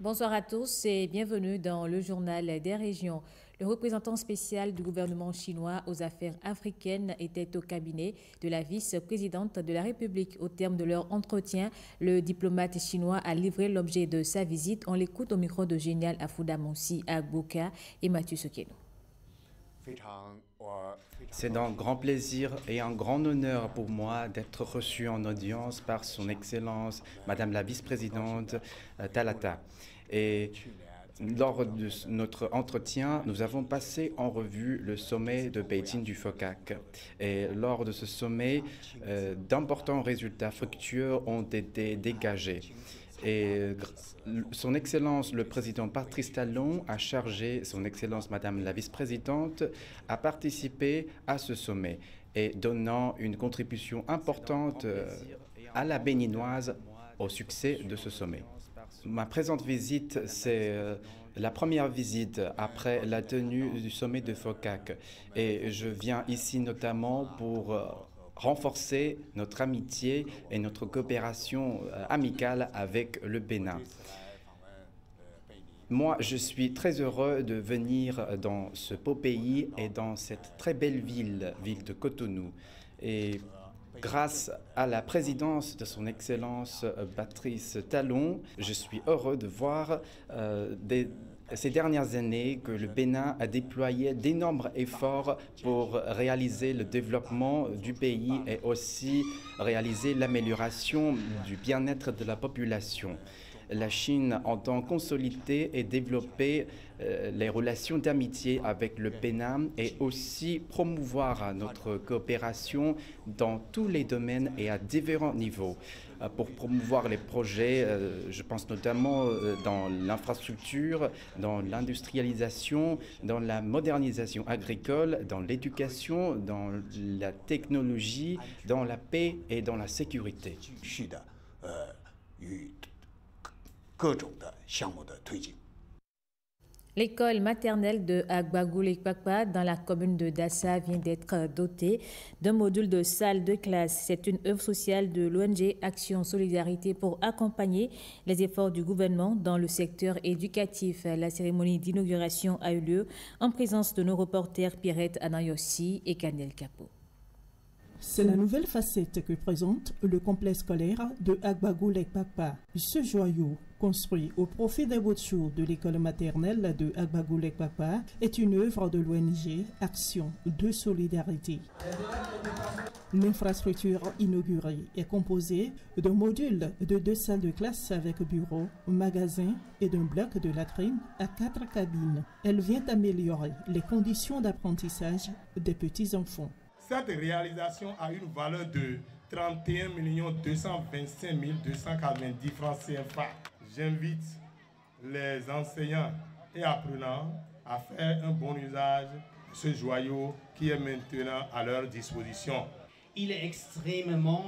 Bonsoir à tous et bienvenue dans le journal des régions. Le représentant spécial du gouvernement chinois aux affaires africaines était au cabinet de la vice-présidente de la République. Au terme de leur entretien, le diplomate chinois a livré l'objet de sa visite. On l'écoute au micro de Génial Afouda Monsi Agboka et Mathieu Sekeno. C'est un grand plaisir et un grand honneur pour moi d'être reçu en audience par son Excellence, Madame la vice-présidente Talata. Et lors de notre entretien, nous avons passé en revue le sommet de Beijing du FOCAC. Et lors de ce sommet, d'importants résultats fructueux ont été dégagés. Et son Excellence, le président Patrice Talon, a chargé son Excellence, Madame la vice-présidente, à participer à ce sommet et donnant une contribution importante à la béninoise au succès de ce sommet. Ma présente visite, c'est la première visite après la tenue du sommet de FOCAC et je viens ici notamment pour renforcer notre amitié et notre coopération amicale avec le Bénin. Moi, je suis très heureux de venir dans ce beau pays et dans cette très belle ville de Cotonou. Et grâce à la présidence de son Excellence Patrice Talon, je suis heureux de voir ces dernières années que le Bénin a déployé d'énormes efforts pour réaliser le développement du pays et aussi réaliser l'amélioration du bien-être de la population. La Chine entend consolider et développer les relations d'amitié avec le Bénin et aussi promouvoir notre coopération dans tous les domaines et à différents niveaux. Pour promouvoir les projets, je pense notamment dans l'infrastructure, dans l'industrialisation, dans la modernisation agricole, dans l'éducation, dans la technologie, dans la paix et dans la sécurité. L'école maternelle de Agbagoulekpakpa dans la commune de Dassa vient d'être dotée d'un module de salle de classe. C'est une œuvre sociale de l'ONG Action Solidarité pour accompagner les efforts du gouvernement dans le secteur éducatif. La cérémonie d'inauguration a eu lieu en présence de nos reporters Pierrette Anayossi et Canel Capo. C'est la nouvelle facette que présente le complexe scolaire de Agbagoulekpakpa. Ce joyau, construit au profit des voitures de l'école maternelle de Agbagoulekpakpa, est une œuvre de l'ONG Action de Solidarité. L'infrastructure inaugurée est composée d'un module de 2 salles de classe avec bureau, magasin et d'un bloc de latrine à 4 cabines. Elle vient améliorer les conditions d'apprentissage des petits-enfants. Cette réalisation a une valeur de 31 225 290 francs CFA. J'invite les enseignants et apprenants à faire un bon usage de ce joyau qui est maintenant à leur disposition. Il est extrêmement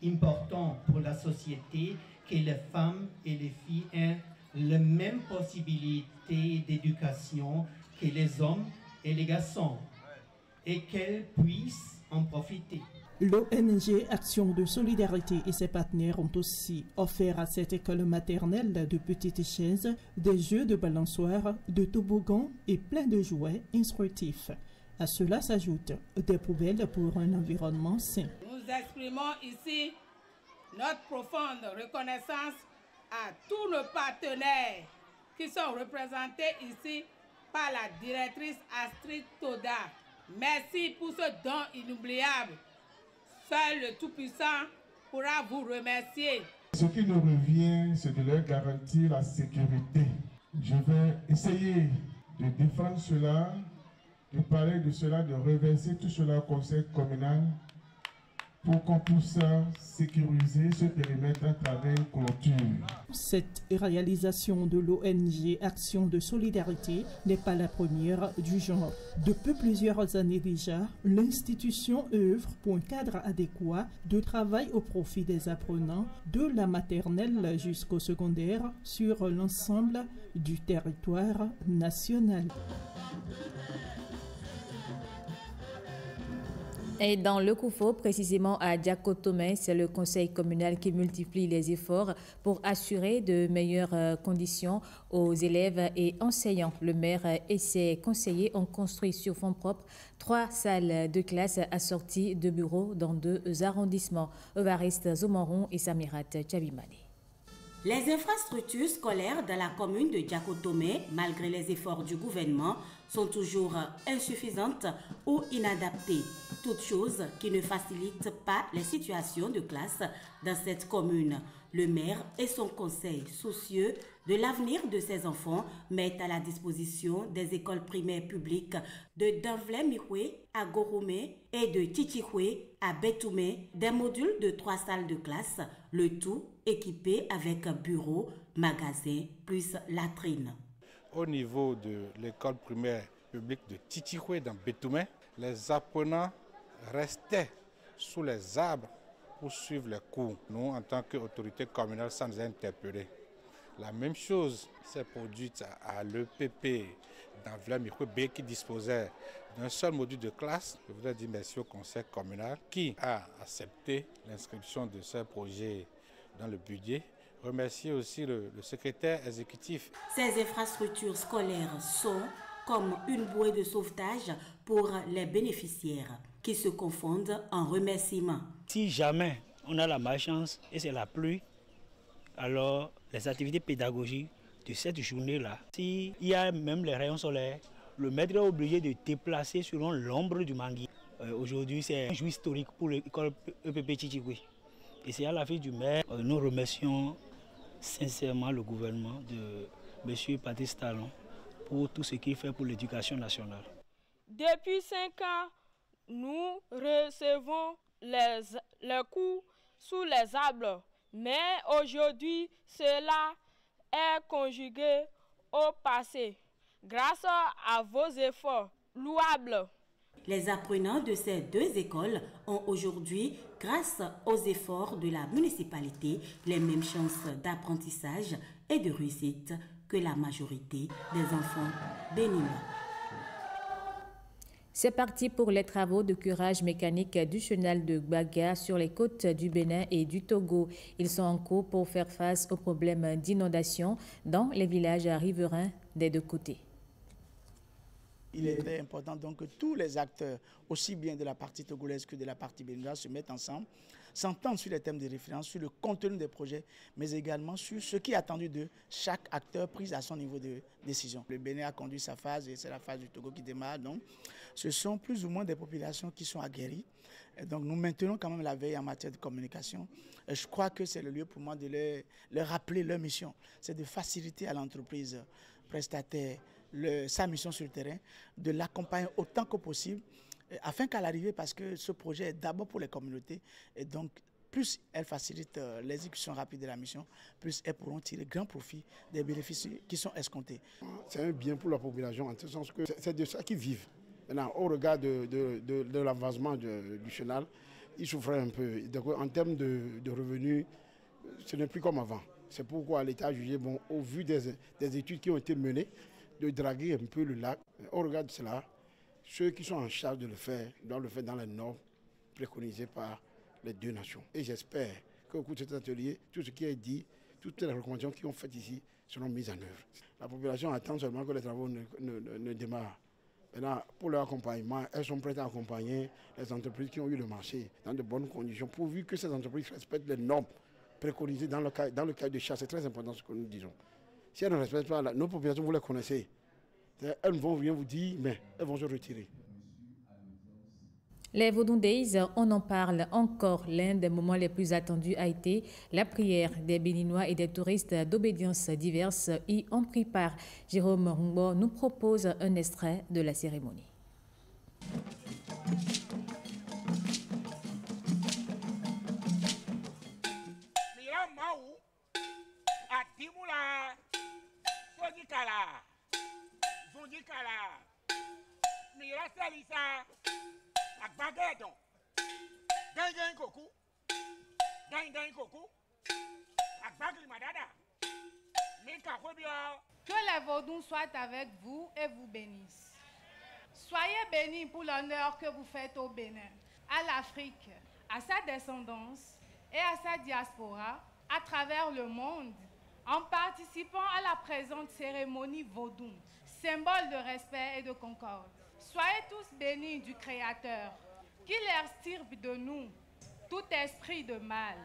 important pour la société que les femmes et les filles aient les mêmes possibilités d'éducation que les hommes et les garçons, et qu'elles puissent en profiter. L'ONG Action de Solidarité et ses partenaires ont aussi offert à cette école maternelle de petites chaises, des jeux de balançoire, de toboggans et plein de jouets instructifs. À cela s'ajoutent des poubelles pour un environnement sain. Nous exprimons ici notre profonde reconnaissance à tous nos partenaires qui sont représentés ici par la directrice Astrid Toda. Merci pour ce don inoubliable. Seul le Tout-Puissant pourra vous remercier. Ce qui nous revient, c'est de leur garantir la sécurité. Je vais essayer de défendre cela, de parler de cela, de reverser tout cela au conseil communal pour qu'on puisse sécuriser ce périmètre à travers une clôture. Cette réalisation de l'ONG Action de Solidarité n'est pas la première du genre. Depuis plusieurs années déjà, l'institution œuvre pour un cadre adéquat de travail au profit des apprenants de la maternelle jusqu'au secondaire sur l'ensemble du territoire national. Et dans le Koufo, précisément à Diakotomé, c'est le conseil communal qui multiplie les efforts pour assurer de meilleures conditions aux élèves et enseignants. Le maire et ses conseillers ont construit sur fonds propres 3 salles de classe assorties de bureaux dans 2 arrondissements, Evariste Zomoron et Samirat Tchabimane. Les infrastructures scolaires dans la commune de Diakotomé, malgré les efforts du gouvernement, sont toujours insuffisantes ou inadaptées. Toutes choses qui ne facilitent pas les situations de classe dans cette commune. Le maire et son conseil, soucieux de l'avenir de ses enfants, mettent à la disposition des écoles primaires publiques de Danvlé-Mihoué à Goromé et de Titichoué à Betoumé des modules de 3 salles de classe, le tout équipé avec un bureau, magasin plus latrine. Au niveau de l'école primaire publique de Titichoué dans Betoumé, les apprenants restaient sous les arbres pour suivre les cours. Nous, en tant qu'autorité communale, ça nous a interpellés. La même chose s'est produite à l'EPP d'Anvlé-Mihoué qui disposait d'un seul module de classe. Je voudrais dire merci au conseil communal qui a accepté l'inscription de ce projet dans le budget. Remercier aussi le secrétaire exécutif. Ces infrastructures scolaires sont comme une bouée de sauvetage pour les bénéficiaires qui se confondent en remerciements. Si jamais on a la malchance et c'est la pluie, alors les activités pédagogiques de cette journée-là, s'il y a même les rayons solaires, le maître est obligé de déplacer selon l'ombre du manguier. Aujourd'hui, c'est un jour historique pour l'école EPP Titichoué. Et c'est à la fille du maire, nous remercions sincèrement le gouvernement de M. Patrice Talon pour tout ce qu'il fait pour l'éducation nationale. Depuis 5 ans, nous recevons les cours sous les arbres, mais aujourd'hui, cela est conjugué au passé, grâce à vos efforts louables. Les apprenants de ces 2 écoles ont aujourd'hui, grâce aux efforts de la municipalité, les mêmes chances d'apprentissage et de réussite que la majorité des enfants béninois. C'est parti pour les travaux de curage mécanique du chenal de Gbaga sur les côtes du Bénin et du Togo. Ils sont en cours pour faire face aux problèmes d'inondation dans les villages riverains des 2 côtés. Il était important donc que tous les acteurs, aussi bien de la partie togolaise que de la partie béninoise, se mettent ensemble, s'entendent sur les thèmes de référence, sur le contenu des projets, mais également sur ce qui est attendu de chaque acteur pris à son niveau de décision. Le Bénin a conduit sa phase et c'est la phase du Togo qui démarre. Donc, ce sont plus ou moins des populations qui sont aguerries. Et donc, nous maintenons quand même la veille en matière de communication. Et je crois que c'est le lieu pour moi de leur rappeler leur mission. C'est de faciliter à l'entreprise prestataire sa mission sur le terrain, de l'accompagner autant que possible, afin qu'à l'arrivée, parce que ce projet est d'abord pour les communautés, et donc plus elle facilite l'exécution rapide de la mission, plus elles pourront tirer grand profit des bénéfices qui sont escomptés. C'est un bien pour la population, en ce sens que c'est de ça qu'ils vivent. Maintenant, au regard de l'avancement du chenal, ils souffraient un peu. Donc, en termes de revenus, ce n'est plus comme avant. C'est pourquoi l'État a jugé, bon, au vu des études qui ont été menées, de draguer un peu le lac. Au regard de cela, ceux qui sont en charge de le faire doivent le faire dans les normes préconisées par les 2 nations. Et j'espère qu'au cours de cet atelier, tout ce qui est dit, toutes les recommandations qui ont faites ici seront mises en œuvre. La population attend seulement que les travaux ne démarrent. Maintenant, pour leur accompagnement, elles sont prêtes à accompagner les entreprises qui ont eu le marché dans de bonnes conditions, pourvu que ces entreprises respectent les normes préconisées dans le cadre de chasse. C'est très important ce que nous disons. Si elles ne respectent pas, nos populations, vous les connaissez. Elles vont rien vous dire, mais elles vont se retirer. Les Vodou Days, on en parle encore. L'un des moments les plus attendus a été la prière des Béninois et des touristes d'obédiences diverses y ont pris part. Jérôme Rumbo nous propose un extrait de la cérémonie. Que les Vaudous soient avec vous et vous bénissent. Soyez bénis pour l'honneur que vous faites au Bénin. à l'Afrique, à sa descendance et à sa diaspora à travers le monde en participant à la présente cérémonie Vodou, symbole de respect et de concorde. Soyez tous bénis du Créateur, qu'il extirpe de nous tout esprit de mal,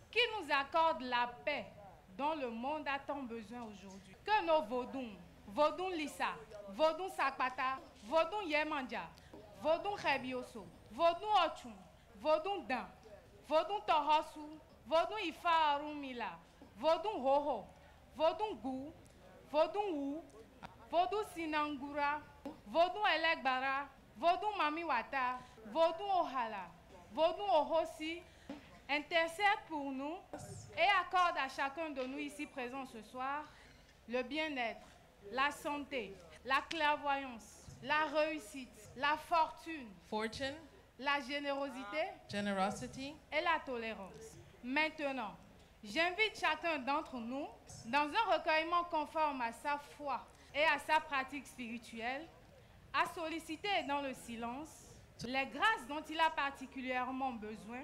qui nous accorde la paix dont le monde a tant besoin aujourd'hui. Que nos Vodou, Vodou Lissa, Vodou Sakpata, Vodou Yemandja, Vodou Rebioso, Vodou Ochun, Vodou Dan, Vodou Tohosu, Vodou Ifa Arumila, Vodou Hoho, Vodou Gou, Vodou Wu, Vodou Sinangura, Vodou Elegbara, Vodou Mamiwata, Vodou Ohala, Vodou Ohosi, intercède pour nous et accorde à chacun de nous ici présents ce soir le bien-être, la santé, la clairvoyance, la réussite, la fortune, la générosité, et la tolérance. Maintenant, j'invite chacun d'entre nous, dans un recueillement conforme à sa foi et à sa pratique spirituelle, à solliciter dans le silence les grâces dont il a particulièrement besoin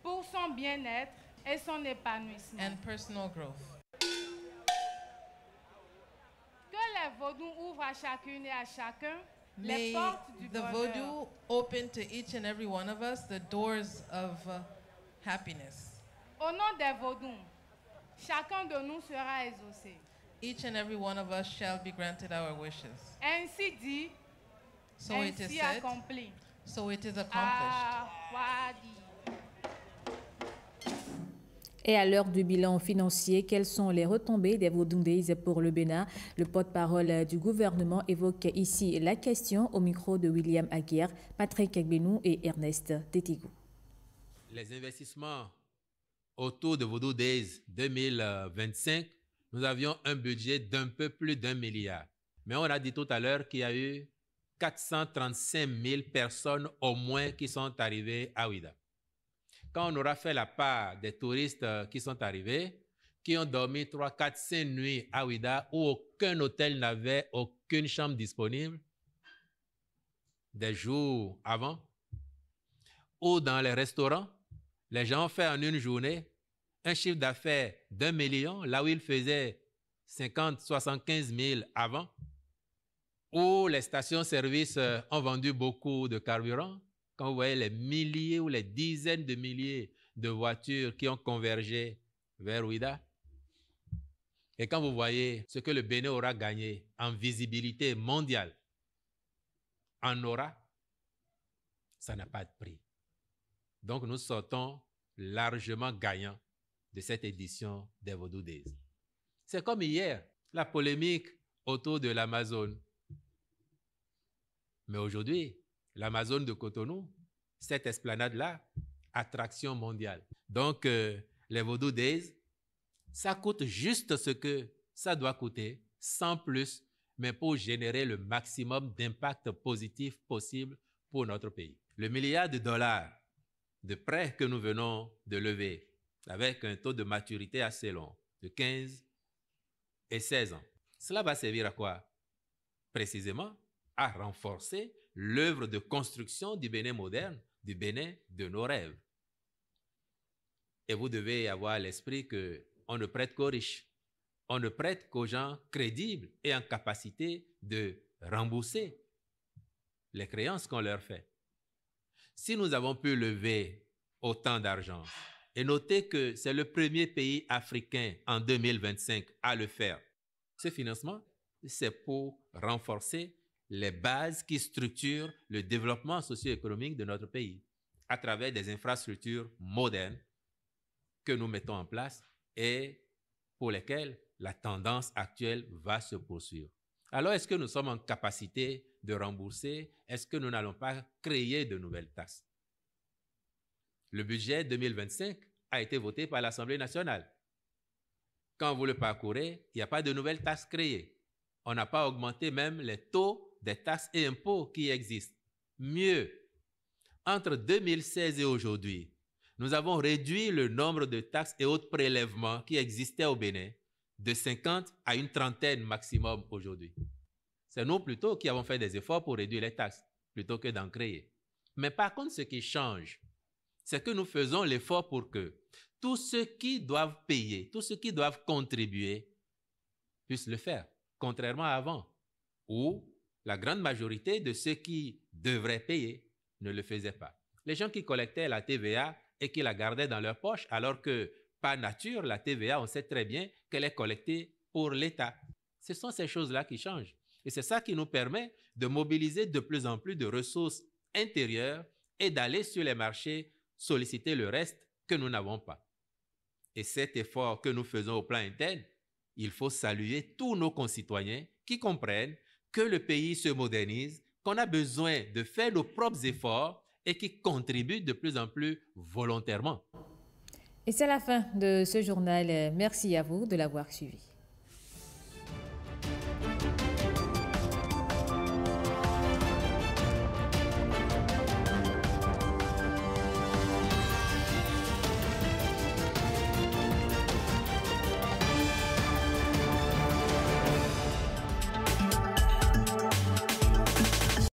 pour son bien-être et son épanouissement. And personal growth. Que les Vodou ouvrent à chacune et à chacun May les portes du the bonheur. Vodou open to each and every one of us the doors of happiness. Au nom des Vodou, chacun de nous sera exaucé. Each and every one of us shall be granted our wishes. Ainsi dit, So it is ainsi said, accompli. so it is accomplished. Wadi. Et à l'heure du bilan financier, quelles sont les retombées des Vodou Days pour le Bénin? Le porte-parole du gouvernement évoque ici la question au micro de William Aguirre, Patrick Egbenou et Ernest Tétigou. Les investissements autour de Vodou Days 2025, nous avions un budget d'un peu plus d'1 milliard. Mais on a dit tout à l'heure qu'il y a eu 435 000 personnes au moins qui sont arrivées à Ouida. Quand on aura fait la part des touristes qui sont arrivés, qui ont dormi 3, 4, 5 nuits à Ouida, où aucun hôtel n'avait aucune chambre disponible, des jours avant, ou dans les restaurants, les gens ont fait en une journée un chiffre d'affaires d'1 million, là où ils faisaient 50, 75 000 avant, où les stations-service ont vendu beaucoup de carburant. Quand vous voyez les milliers ou les dizaines de milliers de voitures qui ont convergé vers Ouida, et quand vous voyez ce que le Bénin aura gagné en visibilité mondiale, en aura, ça n'a pas de prix. Donc nous sortons largement gagnants de cette édition des Vodou Days. C'est comme hier, la polémique autour de l'Amazone. Mais aujourd'hui, l'Amazone de Cotonou, cette esplanade-là, attraction mondiale. Donc, les Vodou Days, ça coûte juste ce que ça doit coûter, sans plus, mais pour générer le maximum d'impact positif possible pour notre pays. Le milliard de dollars de prêts que nous venons de lever, avec un taux de maturité assez long, de 15 et 16 ans, cela va servir à quoi? Précisément, à renforcer l'œuvre de construction du Bénin moderne, du Bénin de nos rêves. Et vous devez avoir à l'esprit qu'on ne prête qu'aux riches. On ne prête qu'aux gens crédibles et en capacité de rembourser les créances qu'on leur fait. Si nous avons pu lever autant d'argent, et notez que c'est le premier pays africain en 2025 à le faire, ce financement, c'est pour renforcer les bases qui structurent le développement socio-économique de notre pays à travers des infrastructures modernes que nous mettons en place et pour lesquelles la tendance actuelle va se poursuivre. Alors, est-ce que nous sommes en capacité de rembourser? Est-ce que nous n'allons pas créer de nouvelles taxes? Le budget 2025 a été voté par l'Assemblée nationale. Quand vous le parcourez, il n'y a pas de nouvelles taxes créées. On n'a pas augmenté même les taux des taxes et impôts qui existent. Mieux, entre 2016 et aujourd'hui, nous avons réduit le nombre de taxes et autres prélèvements qui existaient au Bénin de 50 à une trentaine maximum aujourd'hui. C'est nous plutôt qui avons fait des efforts pour réduire les taxes plutôt que d'en créer. Mais par contre, ce qui change, c'est que nous faisons l'effort pour que tous ceux qui doivent payer, tous ceux qui doivent contribuer, puissent le faire, contrairement à avant, où la grande majorité de ceux qui devraient payer ne le faisaient pas. Les gens qui collectaient la TVA et qui la gardaient dans leur poche, alors que, par nature, la TVA, on sait très bien qu'elle est collectée pour l'État. Ce sont ces choses-là qui changent. Et c'est ça qui nous permet de mobiliser de plus en plus de ressources intérieures et d'aller sur les marchés solliciter le reste que nous n'avons pas. Et cet effort que nous faisons au plan interne, il faut saluer tous nos concitoyens qui comprennent que le pays se modernise, qu'on a besoin de faire nos propres efforts et qui contribuent de plus en plus volontairement. Et c'est la fin de ce journal. Merci à vous de l'avoir suivi.